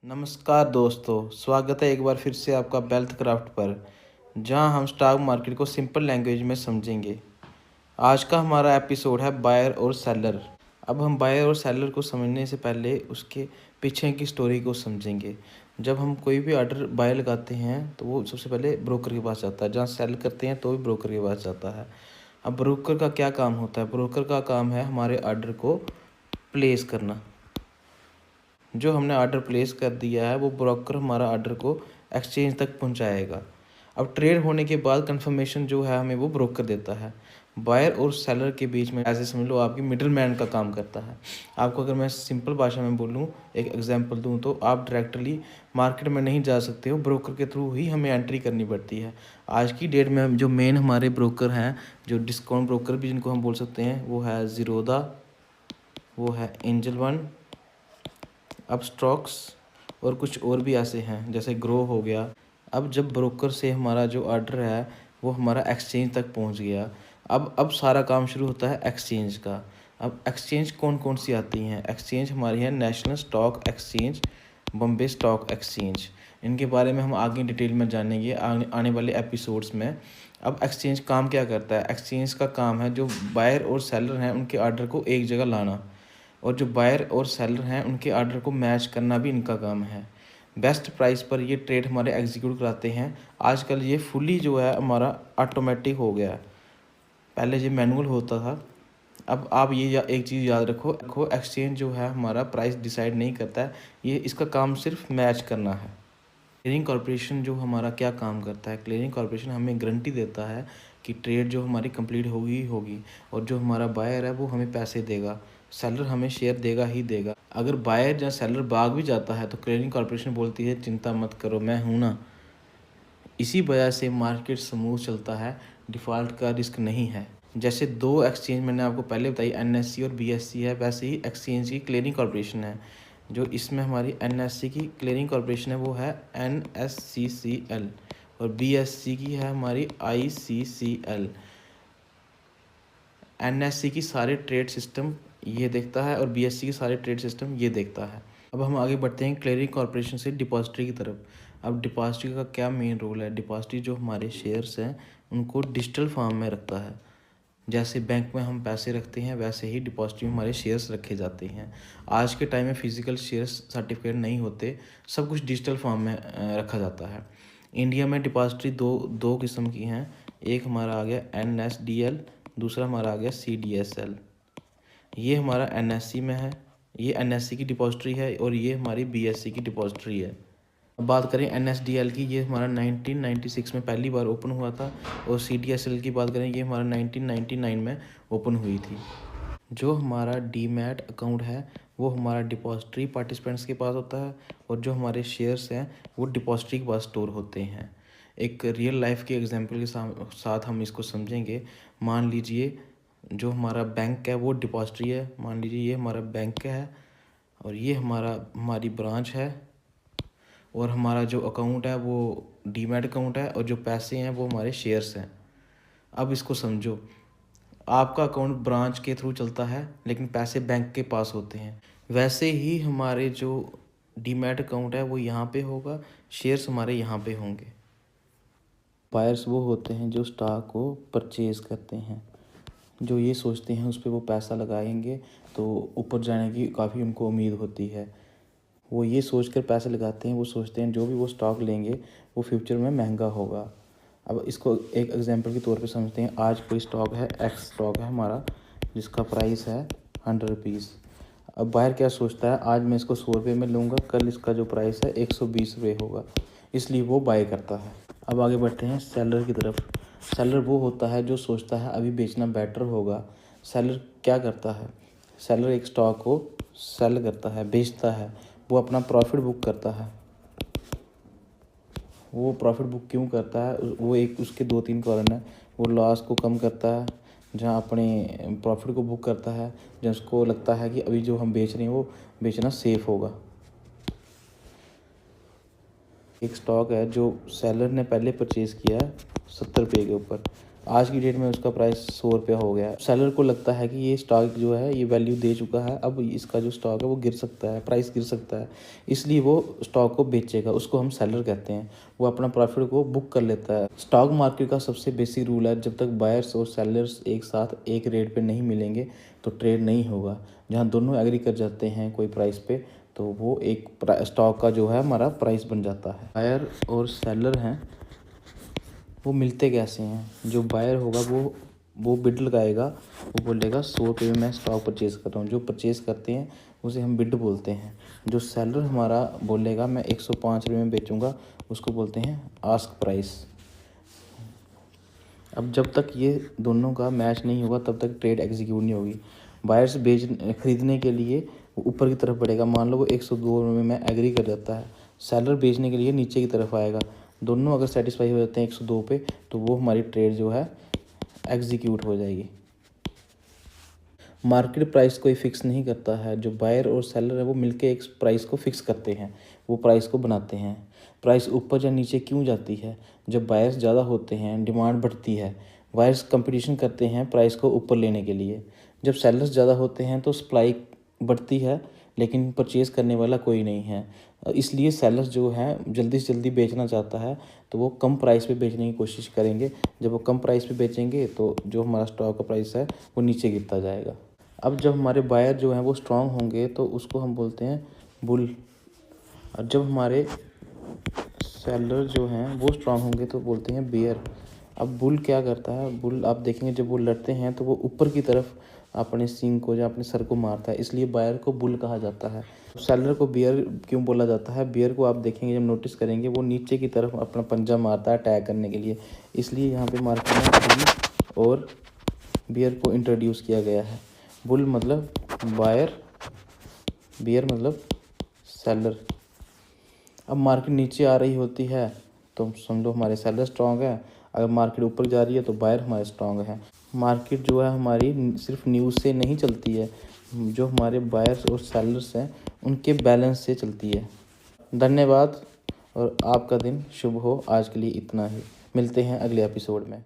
नमस्कार दोस्तों, स्वागत है एक बार फिर से आपका वेल्थ क्राफ्ट पर, जहां हम स्टॉक मार्केट को सिंपल लैंग्वेज में समझेंगे। आज का हमारा एपिसोड है बायर और सेलर। अब हम बायर और सेलर को समझने से पहले उसके पीछे की स्टोरी को समझेंगे। जब हम कोई भी ऑर्डर बाय लगाते हैं तो वो सबसे पहले ब्रोकर के पास जाता है, जहाँ सेल करते हैं तो भी ब्रोकर के पास जाता है। अब ब्रोकर का क्या काम होता है? ब्रोकर का काम है हमारे ऑर्डर को प्लेस करना। जो हमने ऑर्डर प्लेस कर दिया है वो ब्रोकर हमारा ऑर्डर को एक्सचेंज तक पहुंचाएगा। अब ट्रेड होने के बाद कंफर्मेशन जो है हमें वो ब्रोकर देता है। बायर और सेलर के बीच में ऐसे समझ लो आपकी मिडिल मैन का काम करता है। आपको अगर मैं सिंपल भाषा में बोलूँ, एक एग्जांपल दूँ, तो आप डायरेक्टली मार्केट में नहीं जा सकते हो, ब्रोकर के थ्रू ही हमें एंट्री करनी पड़ती है। आज की डेट में हम जो मेन हमारे ब्रोकर हैं, जो डिस्काउंट ब्रोकर भी जिनको हम बोल सकते हैं, वो है ज़ीरोधा, वो है एंजल वन, अपस्टॉक्स और कुछ और भी ऐसे हैं, जैसे ग्रो हो गया। अब जब ब्रोकर से हमारा जो ऑर्डर है वो हमारा एक्सचेंज तक पहुंच गया, अब सारा काम शुरू होता है एक्सचेंज का। अब एक्सचेंज कौन कौन सी आती हैं? एक्सचेंज हमारी है national stock exchange, Bombay stock exchange. इनके बारे में हम आगे डिटेल में जानेंगे आने वाले एपिसोड्स में। अब एक्सचेंज काम क्या करता है? एक्सचेंज का काम है जो बायर और सेलर हैं उनके ऑर्डर को एक जगह लाना, और जो बायर और सेलर हैं उनके ऑर्डर को मैच करना भी इनका काम है। बेस्ट प्राइस पर ये ट्रेड हमारे एग्जीक्यूट कराते हैं। आजकल ये फुली जो है हमारा ऑटोमेटिक हो गया है, पहले ये मैनुअल होता था। अब आप ये एक चीज़ याद रखो, एक्सचेंज जो है हमारा प्राइस डिसाइड नहीं करता है, ये इसका काम सिर्फ मैच करना है। क्लियरिंग कॉर्पोरेशन जो हमारा क्या काम करता है? क्लियरिंग कॉर्पोरेशन हमें गारंटी देता है कि ट्रेड जो हमारी कंप्लीट होगी ही होगी, और जो हमारा बायर है वो हमें पैसे देगा, सेलर हमें शेयर देगा ही देगा। अगर बायर या सेलर भाग भी जाता है तो क्लियरिंग कॉर्पोरेशन बोलती है चिंता मत करो, मैं हूँ ना। इसी वजह से मार्केट स्मूथ चलता है, डिफ़ॉल्ट का रिस्क नहीं है। जैसे दो एक्सचेंज मैंने आपको पहले बताई, एनएससी और बीएससी है, वैसे ही एक्सचेंज की क्लियरिंग कॉर्पोरेशन है। जो इसमें हमारी एनएससी की क्लियरिंग कॉर्पोरेशन है वो है एनएससीसीएल, और बीएससी की है हमारी आईसीसीएल। एनएससी की सारे ट्रेड सिस्टम ये देखता है और बीएससी की सारे ट्रेड सिस्टम ये देखता है। अब हम आगे बढ़ते हैं क्लियरिंग कॉर्पोरेशन से डिपॉजिटरी की तरफ। अब डिपॉजिटरी का क्या मेन रोल है? डिपॉजिटरी जो हमारे शेयर्स हैं उनको डिजिटल फॉर्म में रखता है। जैसे बैंक में हम पैसे रखते हैं वैसे ही डिपॉजिटरी में हमारे शेयर्स रखे जाते हैं। आज के टाइम में फिजिकल शेयर्स सर्टिफिकेट नहीं होते, सब कुछ डिजिटल फॉर्म में रखा जाता है। इंडिया में डिपॉजिटरी दो किस्म की हैं। एक हमारा आ गया एनएसडीएल, दूसरा हमारा आ गया सीडीएसएल। ये हमारा एनएससी में है, ये एनएससी की डिपॉजिटरी है, और ये हमारी बीएससी की डिपॉजिटरी है। अब बात करें एनएसडीएल की, ये हमारा 1996 में पहली बार ओपन हुआ था, और सीडीएसएल की बात करें ये हमारा 1999 में ओपन हुई थी। जो हमारा डीमैट अकाउंट है वो हमारा डिपॉजिटरी पार्टिसिपेंट्स के पास होता है, और जो हमारे शेयर्स हैं वो डिपॉजिटरी के पास स्टोर होते हैं। एक रियल लाइफ के एग्जांपल के साथ हम इसको समझेंगे। मान लीजिए जो हमारा बैंक है वो डिपॉजिटरी है, मान लीजिए ये हमारा बैंक है, और ये हमारी ब्रांच है, और हमारा जो अकाउंट है वो डीमैट अकाउंट है, और जो पैसे हैं वो हमारे शेयर्स हैं। अब इसको समझो, आपका अकाउंट ब्रांच के थ्रू चलता है लेकिन पैसे बैंक के पास होते हैं। वैसे ही हमारे जो डीमैट अकाउंट है वो यहाँ पे होगा, शेयर्स हमारे यहाँ पे होंगे। बायर्स वो होते हैं जो स्टॉक को परचेज़ करते हैं, जो ये सोचते हैं उस पर वो पैसा लगाएंगे तो ऊपर जाने की काफ़ी उनको उम्मीद होती है। वो ये सोचकर पैसे लगाते हैं, वो सोचते हैं जो भी वो स्टॉक लेंगे वो फ्यूचर में महंगा होगा। अब इसको एक एग्जांपल के तौर पे समझते हैं। आज कोई स्टॉक है, एक्स स्टॉक है हमारा, जिसका प्राइस है 100 रुपीज़। अब बायर क्या सोचता है, आज मैं इसको 100 रुपये में लूँगा, कल इसका जो प्राइस है 120 रुपये होगा, इसलिए वो बाय करता है। अब आगे बढ़ते हैं सेलर की तरफ। सेलर वो होता है जो सोचता है अभी बेचना बेटर होगा। सेलर क्या करता है? सेलर एक स्टॉक को सेल करता है, बेचता है, वो अपना प्रॉफिट बुक करता है। वो प्रॉफिट बुक क्यों करता है? वो एक उसके 2-3 कारण है। वो लॉस को कम करता है, जहाँ अपने प्रॉफिट को बुक करता है, जहाँ उसको लगता है कि अभी जो हम बेच रहे हैं वो बेचना सेफ होगा। एक स्टॉक है जो सेलर ने पहले परचेज़ किया है 70 रुपये के ऊपर, आज की डेट में उसका प्राइस 100 रुपया हो गया है। सेलर को लगता है कि ये स्टॉक जो है ये वैल्यू दे चुका है, अब इसका जो स्टॉक है वो गिर सकता है, प्राइस गिर सकता है, इसलिए वो स्टॉक को बेचेगा। उसको हम सेलर कहते हैं। वो अपना प्रॉफिट को बुक कर लेता है। स्टॉक मार्केट का सबसे बेसिक रूल है, जब तक बायर्स और सेलर्स एक साथ एक रेट पे नहीं मिलेंगे तो ट्रेड नहीं होगा। जहाँ दोनों एग्री कर जाते हैं कोई प्राइस पे, तो वो एक स्टॉक का जो है हमारा प्राइस बन जाता है। बायर और सेलर हैं, वो मिलते कैसे हैं? जो बायर होगा वो बिड लगाएगा, वो बोलेगा 100 रुपये में मैं स्टॉक परचेज़ कर रहा हूँ। जो परचेज़ करते हैं उसे हम बिड बोलते हैं। जो सेलर हमारा बोलेगा मैं 105 रुपये में बेचूंगा, उसको बोलते हैं आस्क प्राइस। अब जब तक ये दोनों का मैच नहीं होगा तब तक ट्रेड एग्जीक्यूट नहीं होगी। बायर्स खरीदने के लिए ऊपर की तरफ बढ़ेगा। मान लो वो 102 रुपये में एग्री कर जाता है, सेलर बेचने के लिए नीचे की तरफ आएगा। दोनों अगर सेटिस्फाई हो जाते हैं 102 पे, तो वो हमारी ट्रेड जो है एग्जीक्यूट हो जाएगी। मार्केट प्राइस कोई फिक्स नहीं करता है। जो बायर और सेलर है वो मिलके एक प्राइस को फिक्स करते हैं, वो प्राइस को बनाते हैं। प्राइस ऊपर या नीचे क्यों जाती है? जब बायर्स ज़्यादा होते हैं डिमांड बढ़ती है, बायर्स कंपटीशन करते हैं प्राइस को ऊपर लेने के लिए। जब सेलर्स ज़्यादा होते हैं तो सप्लाई बढ़ती है, लेकिन परचेज़ करने वाला कोई नहीं है। इसलिए सेलर्स जो है जल्दी से जल्दी बेचना चाहता है, तो वो कम प्राइस पे बेचने की कोशिश करेंगे। जब वो कम प्राइस पे बेचेंगे तो जो हमारा स्टॉक का प्राइस है वो नीचे गिरता जाएगा। अब जब हमारे बायर जो हैं वो स्ट्रांग होंगे तो उसको हम बोलते हैं बुल, और जब हमारे सेलर जो हैं वो स्ट्रांग होंगे तो बोलते हैं बेयर। अब बुल क्या करता है? बुल आप देखेंगे जब वो लड़ते हैं तो वो ऊपर की तरफ अपने सींग को या अपने सर को मारता है, इसलिए बायर को बुल कहा जाता है। सेलर को बियर क्यों बोला जाता है? बियर को आप देखेंगे जब नोटिस करेंगे वो नीचे की तरफ अपना पंजा मारता है अटैक करने के लिए, इसलिए यहाँ पे मार्केट में बुल और बियर को इंट्रोड्यूस किया गया है। बुल मतलब बायर, बियर मतलब सेलर। अब मार्केट नीचे आ रही होती है तो समझो हमारे सेलर स्ट्रांग है, अगर मार्केट ऊपर जा रही है तो बायर हमारे स्ट्रांग है। मार्केट जो है हमारी सिर्फ न्यूज़ से नहीं चलती है, जो हमारे बायर्स और सेलर्स हैं उनके बैलेंस से चलती है। धन्यवाद और आपका दिन शुभ हो। आज के लिए इतना ही, मिलते हैं अगले एपिसोड में।